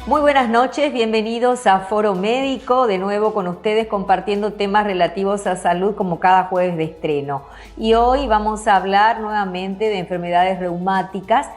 Muy buenas noches, bienvenidos a Foro Médico, de nuevo con ustedes compartiendo temas relativos a salud como cada jueves de estreno. Y hoy vamos a hablar nuevamente de enfermedades reumáticas,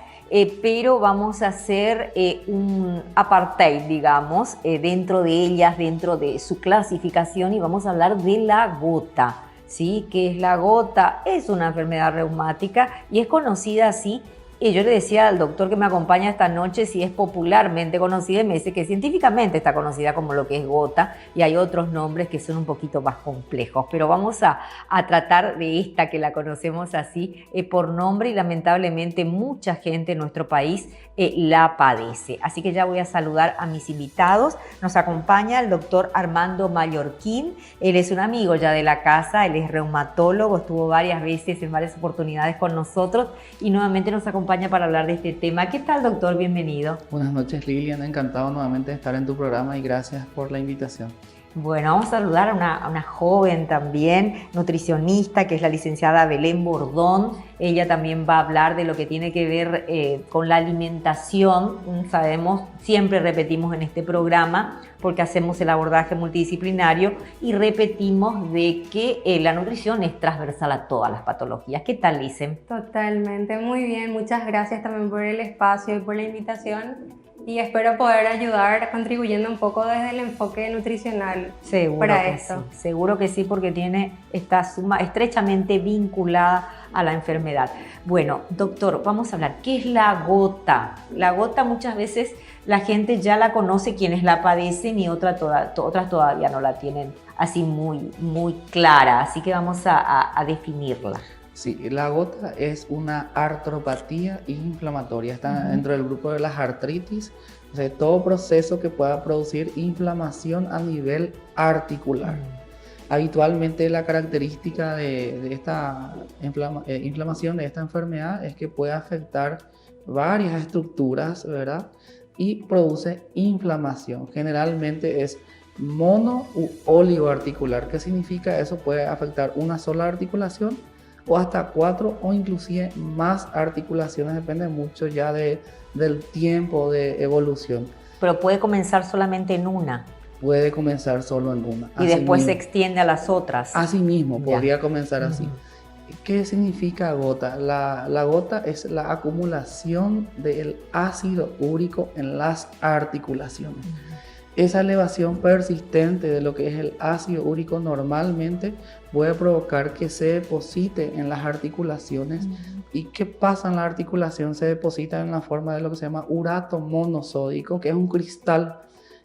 pero vamos a hacer un apartheid, digamos, dentro de ellas, dentro de su clasificación, y vamos a hablar de la gota. ¿Sí? ¿Qué es la gota? Es una enfermedad reumática y es conocida así. Y yo le decía al doctor que me acompaña esta noche si es popularmente conocida, y me dice que científicamente está conocida como lo que es gota, y hay otros nombres que son un poquito más complejos, pero vamos a tratar de esta que la conocemos así por nombre, y lamentablemente mucha gente en nuestro país la padece. Así que ya voy a saludar a mis invitados. Nos acompaña el doctor Armando Mallorquín. Él es un amigo ya de la casa, él es reumatólogo, estuvo varias veces en varias oportunidades con nosotros y nuevamente nos acompaña para hablar de este tema. ¿Qué tal, doctor? Bienvenido. Buenas noches, Lilian. Encantado nuevamente de estar en tu programa y gracias por la invitación. Bueno, vamos a saludar a una joven también, nutricionista, que es la licenciada Belén Bordón. Ella también va a hablar de lo que tiene que ver con la alimentación. Sabemos, siempre repetimos en este programa, porque hacemos el abordaje multidisciplinario y repetimos de que la nutrición es transversal a todas las patologías. ¿Qué tal, Licen? Totalmente, muy bien. Muchas gracias también por el espacio y por la invitación. Y espero poder ayudar contribuyendo un poco desde el enfoque nutricional para esto. Sí, seguro que sí, porque está estrechamente vinculada a la enfermedad. Bueno, doctor, vamos a hablar. ¿Qué es la gota? La gota muchas veces la gente ya la conoce, quienes la padecen, y otras todavía no la tienen así muy clara. Así que vamos a definirla. Sí, la gota es una artropatía inflamatoria, está dentro del grupo de las artritis, o sea, todo proceso que pueda producir inflamación a nivel articular. Habitualmente la característica de esta inflamación, de esta enfermedad, es que puede afectar varias estructuras, ¿verdad? Y produce inflamación. Generalmente es mono u oligoarticular. ¿Qué significa eso? Puede afectar una sola articulación o hasta 4 o inclusive más articulaciones, depende mucho ya del tiempo de evolución. Pero puede comenzar solamente en una. Puede comenzar solo en una. Y después se extiende a las otras. Así mismo, podría comenzar así. ¿Qué significa gota? La gota es la acumulación del ácido úrico en las articulaciones. Esa elevación persistente de lo que es el ácido úrico normalmente puede provocar que se deposite en las articulaciones. ¿Y qué pasa en la articulación? Se deposita en la forma de lo que se llama urato monosódico, que es un cristal,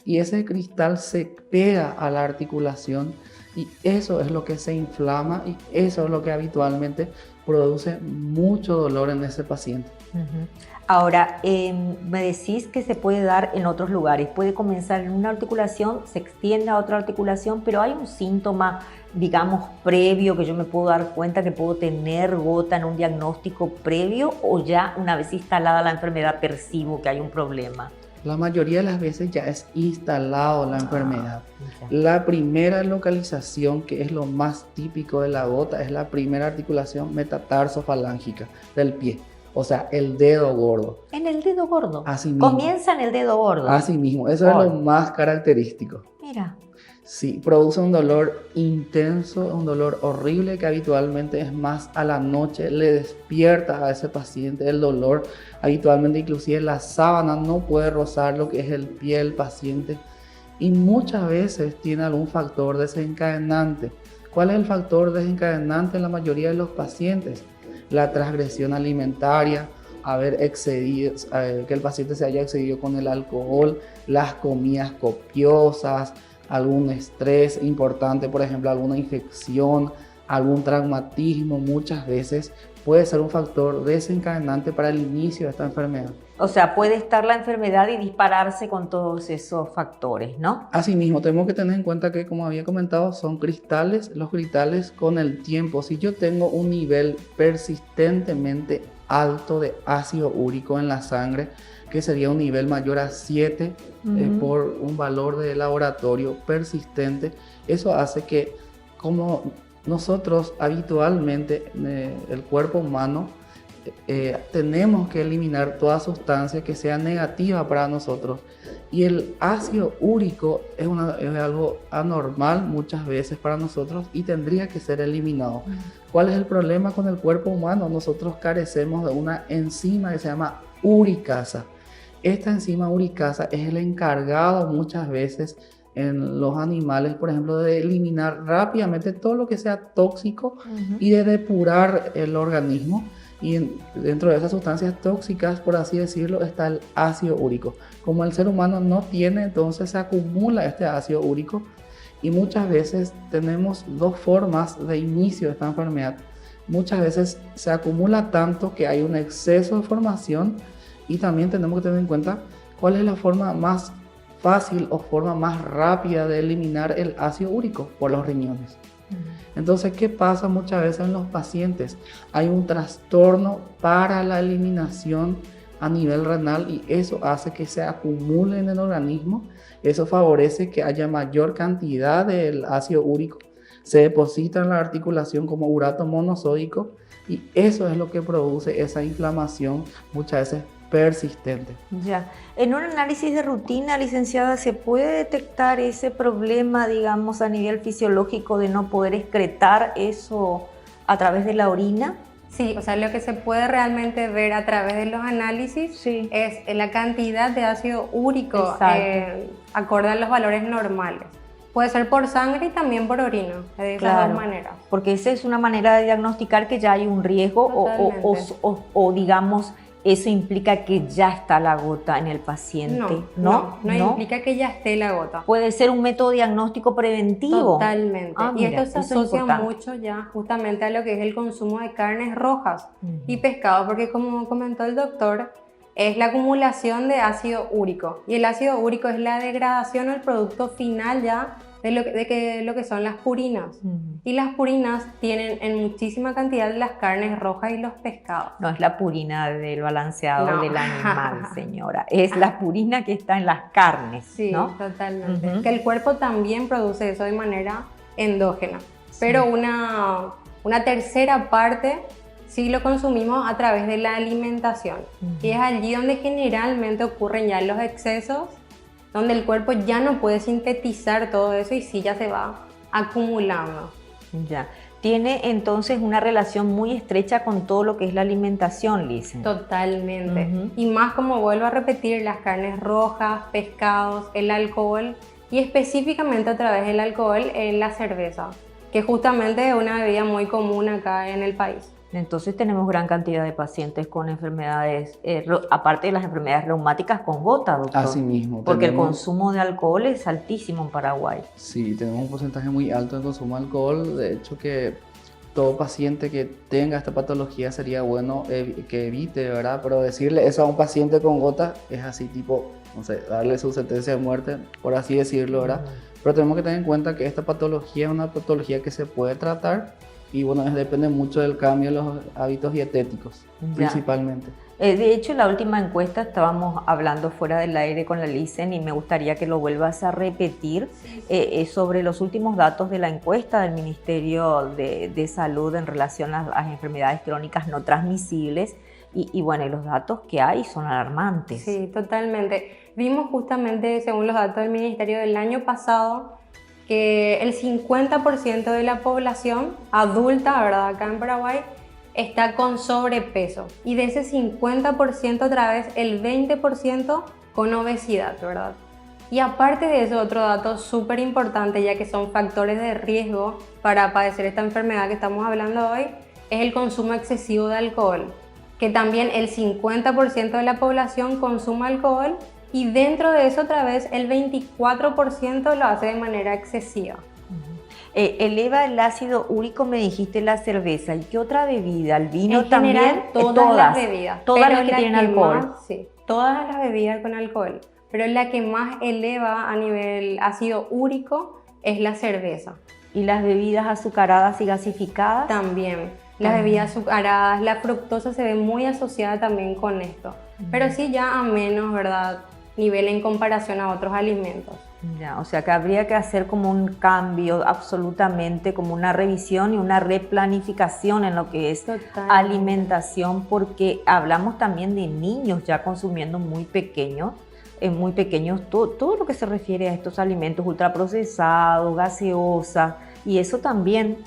y ese cristal se pega a la articulación, y eso es lo que se inflama, y eso es lo que habitualmente produce mucho dolor en ese paciente. Ahora, me decís que se puede dar en otros lugares, puede comenzar en una articulación, se extiende a otra articulación, pero hay un síntoma, digamos, previo, que yo me puedo dar cuenta que puedo tener gota en un diagnóstico previo, o ya una vez instalada la enfermedad percibo que hay un problema. La mayoría de las veces ya es instalado la enfermedad. La primera localización, que es lo más típico de la gota, es la primera articulación metatarsofalángica del pie. O sea, el dedo gordo. ¿En el dedo gordo? Así mismo. Comienza en el dedo gordo. Así mismo, eso es lo más característico. Mira. Sí, produce un dolor intenso, un dolor horrible que habitualmente es más a la noche, le despierta a ese paciente el dolor. Habitualmente inclusive la sábana no puede rozar lo que es el pie del paciente, y muchas veces tiene algún factor desencadenante. ¿Cuál es el factor desencadenante en la mayoría de los pacientes? La transgresión alimentaria, que el paciente se haya excedido con el alcohol, las comidas copiosas, algún estrés importante, por ejemplo, alguna infección, algún traumatismo, muchas veces puede ser un factor desencadenante para el inicio de esta enfermedad. O sea, puede estar la enfermedad y dispararse con todos esos factores, ¿no? Asimismo, tenemos que tener en cuenta que, como había comentado, son cristales. Los cristales, con el tiempo, si yo tengo un nivel persistentemente alto de ácido úrico en la sangre, que sería un nivel mayor a 7 por un valor de laboratorio persistente, eso hace que, como nosotros habitualmente, el cuerpo humano, tenemos que eliminar toda sustancia que sea negativa para nosotros, Y el ácido úrico es algo anormal muchas veces para nosotros y tendría que ser eliminado. ¿Cuál es el problema con el cuerpo humano? Nosotros carecemos de una enzima que se llama uricasa. Esta enzima uricasa es el encargado muchas veces en los animales, por ejemplo, de eliminar rápidamente todo lo que sea tóxico y de depurar el organismo. Y dentro de esas sustancias tóxicas, por así decirlo, está el ácido úrico. Como el ser humano no tiene, entonces se acumula este ácido úrico y muchas veces tenemos dos formas de inicio de esta enfermedad. Muchas veces se acumula tanto que hay un exceso de formación y también tenemos que tener en cuenta cuál es la forma más fácil o forma más rápida de eliminar el ácido úrico por los riñones. Entonces, ¿qué pasa muchas veces en los pacientes? Hay un trastorno para la eliminación a nivel renal y eso hace que se acumule en el organismo. Eso favorece que haya mayor cantidad del ácido úrico. Se deposita en la articulación como urato monosódico y eso es lo que produce esa inflamación muchas veces persistente. Ya. En un análisis de rutina, licenciada, ¿se puede detectar ese problema, digamos, a nivel fisiológico de no poder excretar eso a través de la orina? Sí, o sea, lo que se puede realmente ver a través de los análisis es la cantidad de ácido úrico acorde a los valores normales. Puede ser por sangre y también por orina, de esas dos maneras. Porque esa es una manera de diagnosticar que ya hay un riesgo o digamos, eso implica que ya está la gota en el paciente. No implica que ya esté la gota. Puede ser un método diagnóstico preventivo. Totalmente. Y esto se asocia mucho ya justamente a lo que es el consumo de carnes rojas y pescado, porque como comentó el doctor, es la acumulación de ácido úrico. Y el ácido úrico es la degradación o el producto final ya de lo que son las purinas. Y las purinas tienen en muchísima cantidad las carnes rojas y los pescados. No es la purina del balanceado del animal, señora. Es la purina que está en las carnes. Sí, totalmente. Que el cuerpo también produce eso de manera endógena. Pero una tercera parte sí lo consumimos a través de la alimentación. Y es allí donde generalmente ocurren ya los excesos, donde el cuerpo ya no puede sintetizar todo eso y sí ya se va acumulando. Ya. Tiene entonces una relación muy estrecha con todo lo que es la alimentación, Lice. Totalmente. Y más, como vuelvo a repetir, las carnes rojas, pescados, el alcohol y específicamente a través del alcohol la cerveza, que justamente es una bebida muy común acá en el país. Entonces tenemos gran cantidad de pacientes con enfermedades, aparte de las enfermedades reumáticas, con gota, doctor. Así mismo. Porque el consumo de alcohol es altísimo en Paraguay. Sí, tenemos un porcentaje muy alto de consumo de alcohol. De hecho, que todo paciente que tenga esta patología sería bueno que evite, ¿verdad? Pero decirle eso a un paciente con gota es así tipo, no sé, darle su sentencia de muerte, por así decirlo, ¿verdad? Pero tenemos que tener en cuenta que esta patología es una patología que se puede tratar. Y bueno, depende mucho del cambio de los hábitos dietéticos, principalmente. De hecho, en la última encuesta estábamos hablando fuera del aire con la Licen y me gustaría que lo vuelvas a repetir sobre los últimos datos de la encuesta del Ministerio de Salud en relación a las enfermedades crónicas no transmisibles. Y bueno, los datos que hay son alarmantes. Sí, totalmente. Vimos justamente, según los datos del Ministerio del año pasado, que el 50% de la población adulta, ¿verdad?, acá en Paraguay, está con sobrepeso. Y de ese 50% otra vez, el 20% con obesidad, ¿verdad? Y aparte de eso, otro dato súper importante, ya que son factores de riesgo para padecer esta enfermedad que estamos hablando hoy, es el consumo excesivo de alcohol. Que también el 50% de la población consume alcohol. Y dentro de eso otra vez el 24% lo hace de manera excesiva. Eleva el ácido úrico, me dijiste, la cerveza. ¿Y qué otra bebida? ¿El vino en también? General, todas las bebidas. Todas las que tienen alcohol. Sí, todas las bebidas con alcohol. Pero la que más eleva a nivel ácido úrico es la cerveza. ¿Y las bebidas azucaradas y gasificadas? También. Las bebidas azucaradas, la fructosa se ve muy asociada también con esto. Pero sí ya a menos, ¿verdad?, nivel en comparación a otros alimentos. Ya, o sea que habría que hacer como un cambio absolutamente, como una revisión y una replanificación en lo que es alimentación, porque hablamos también de niños ya consumiendo muy pequeños, muy pequeños, todo lo que se refiere a estos alimentos ultraprocesados, gaseosas, y eso también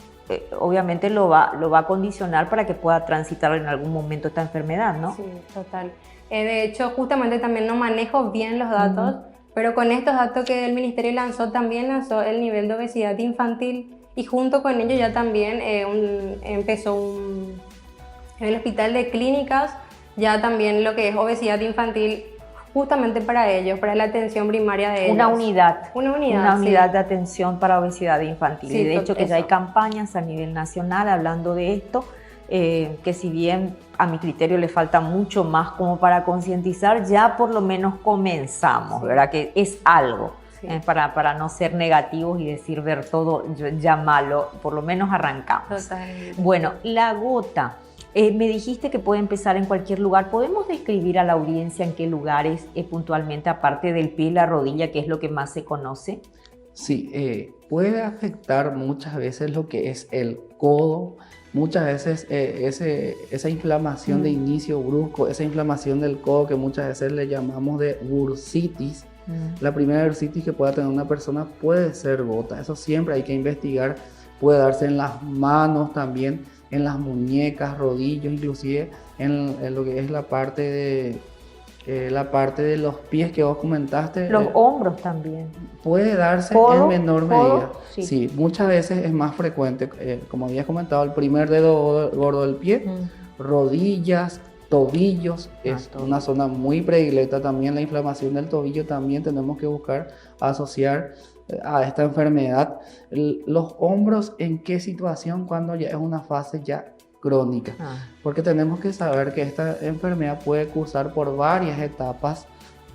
obviamente lo va a condicionar para que pueda transitar en algún momento esta enfermedad, ¿no? Sí, total. De hecho, justamente también no manejo bien los datos, pero con estos datos que el Ministerio también lanzó el nivel de obesidad infantil, y junto con ello ya también empezó en el Hospital de Clínicas, ya también lo que es obesidad infantil, justamente para ellos, para la atención primaria de ellos. Una unidad sí. de atención para obesidad infantil. Sí, y de hecho que ya hay campañas a nivel nacional hablando de esto, que si bien a mi criterio le falta mucho más como para concientizar, ya por lo menos comenzamos, ¿verdad? Que es algo. Sí. Para no ser negativos y decir ver todo ya malo, por lo menos arrancamos. Totalmente. Bueno, la gota, me dijiste que puede empezar en cualquier lugar. ¿Podemos describir a la audiencia en qué lugares puntualmente, aparte del pie y la rodilla, que es lo que más se conoce? Sí, puede afectar muchas veces lo que es el codo, muchas veces esa inflamación de inicio brusco, esa inflamación del codo que muchas veces le llamamos de bursitis. La primera bursitis que pueda tener una persona puede ser gota, eso siempre hay que investigar, puede darse en las manos también, en las muñecas, rodillos, inclusive en lo que es la parte de los pies que vos comentaste. Los hombros también. Puede darse en menor medida. Sí, muchas veces es más frecuente, como habías comentado, el primer dedo gordo del pie, rodillas, tobillos, es una zona muy predilecta también. La inflamación del tobillo también tenemos que buscar asociar a esta enfermedad. Los hombros, ¿en qué situación? Cuando ya es una fase ya crónica, porque tenemos que saber que esta enfermedad puede cursar por varias etapas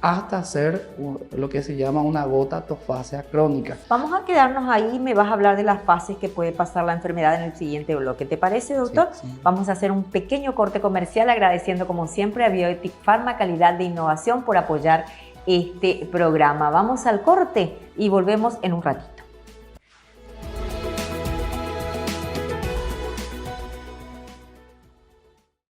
hasta ser lo que se llama una gotatofasia crónica. Vamos a quedarnos ahí, me vas a hablar de las fases que puede pasar la enfermedad en el siguiente bloque. ¿Te parece, doctor? Sí. Vamos a hacer un pequeño corte comercial agradeciendo como siempre a Bioetic Pharma, calidad de innovación, por apoyar este programa. Vamos al corte y volvemos en un ratito.